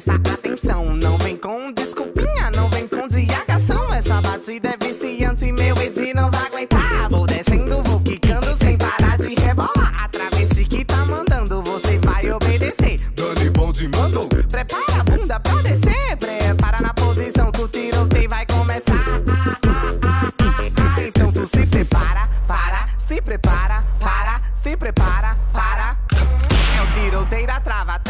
presta atenção. Não vem com desculpinha, não vem com diagação. Essa batida é viciante, meu Edi não vai aguentar. Vou descendo, vou quicando sem parar de rebolar. A travesti que tá mandando, você vai obedecer. Dani Bonde mandou. Prepara a bunda pra descer, prepara na posição que o tiroteio vai começar. Então tu se prepara, se prepara, se prepara, É o tiroteio da trava,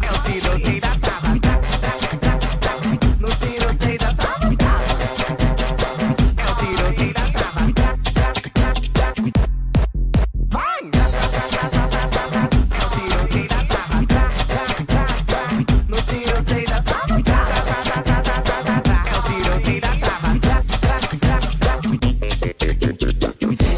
É o tiroteio da trava, No tiroteio da trava, É o tiroteio da trava, Vai! É o tiroteio da trava, No tiroteio da trava, É o tiroteio da trava.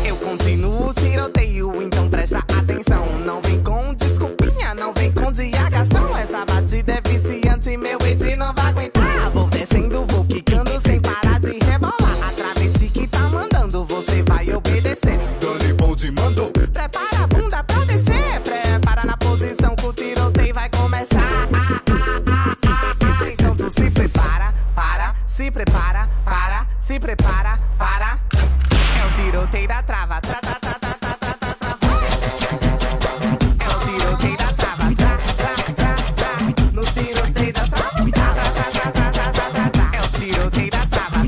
Eu continuo o tiroteio, então presta atenção. Não vem com desculpinha, não vem com diagação. Essa batida é viciante, meu Edi não vai aguentar. Vou descendo, vou quicando sem parar de rebolar. A travesti que tá mandando, você vai obedecer. Dani Bonde mandou. Prepara a bunda pra descer, prepara na posição que o tiroteio vai começar. Então tu se prepara, se prepara, se prepara, É o tiroteio da trava, É o tiroteio da trava, No tiroteio da trava, É o tiroteio da trava,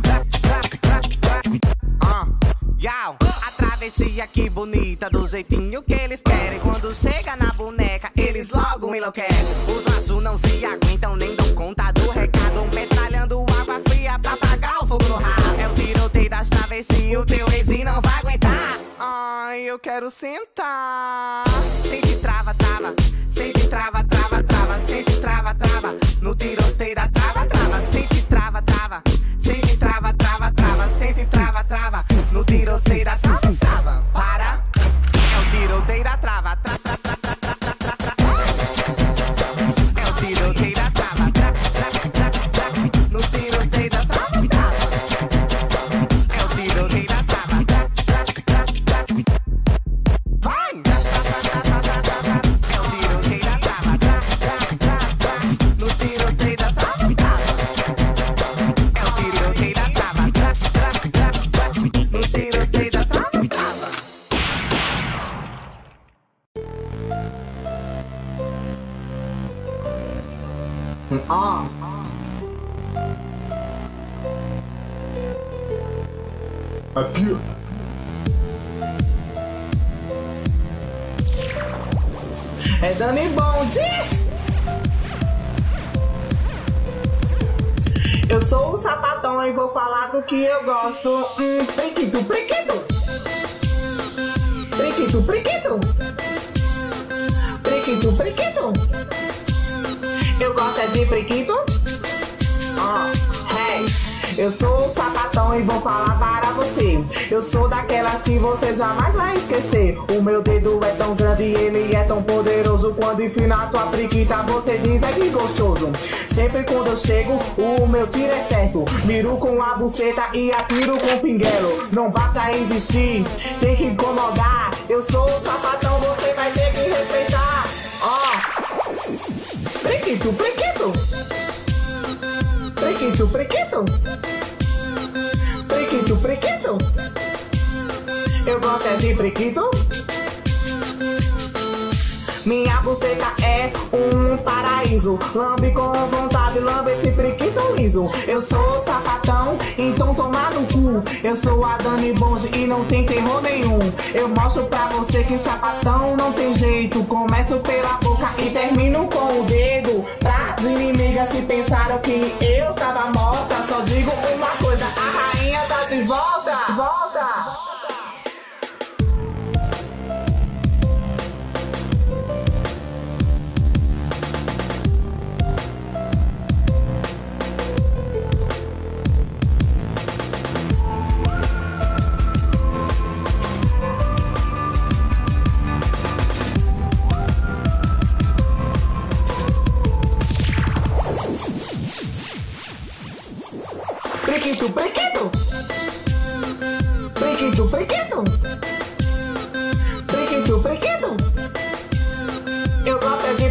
Yau, a travessia que bonita, do jeitinho que eles querem. Quando chega na boneca, eles logo enlouquecem. Os machos não se aguentam, nem dão conta do recado. Metralhando água fria pra apagar o fogo no rabo. É o tiroteio das travestis, o teu Edi não vai aguentar. Ai, eu quero sentar. Sente trava, sente trava, sente trava, No tiroteio da trava, sente trava, sente trava, sente trava, No tiroteio da trava, para. É o tiroteio da trava, É o tiroteio da trava, No tiroteio da trava, É o tiroteio da trava, Vai! É o tiroteio da trava, No tiroteio da trava, É o tiroteio da trava, No tiroteio da trava, Aqui, É Dani Bonde. Eu sou o sapatão e vou falar do que eu gosto. Priquito, priquito. Priquito, priquito. Priquito, priquito. Eu gosto é de priquito. Hey. Eu sou o sapatão e vou falar para você. Eu sou daquelas que você jamais vai esquecer. O meu dedo é tão grande e ele é tão poderoso. Quando enfio na tua priquita, você diz é que gostoso. Sempre quando eu chego, o meu tiro é certo. Miro com a buceta e atiro com o pinguelo. Não basta existir, tem que incomodar. Eu sou o sapatão, você vai ter que respeitar. Priquito, priquito. Priquito, priquito. Priquito, priquito. Eu gosto é de priquito. Minha buceta é um paraíso. Lambe com vontade, lambe esse priquito liso. Eu sou sapatão, então toma no cu. Eu sou a Dani Bonde e não tem terror nenhum. Eu mostro pra você que sapatão não tem jeito. Começo pela boca e termino com o dedo. Pras inimigas que pensaram que eu tava morta, só digo uma coisa, a rainha tá de volta. Volta! Priquito, priquito. Priquito, priquito. Priquito, priquito. Eu gosto de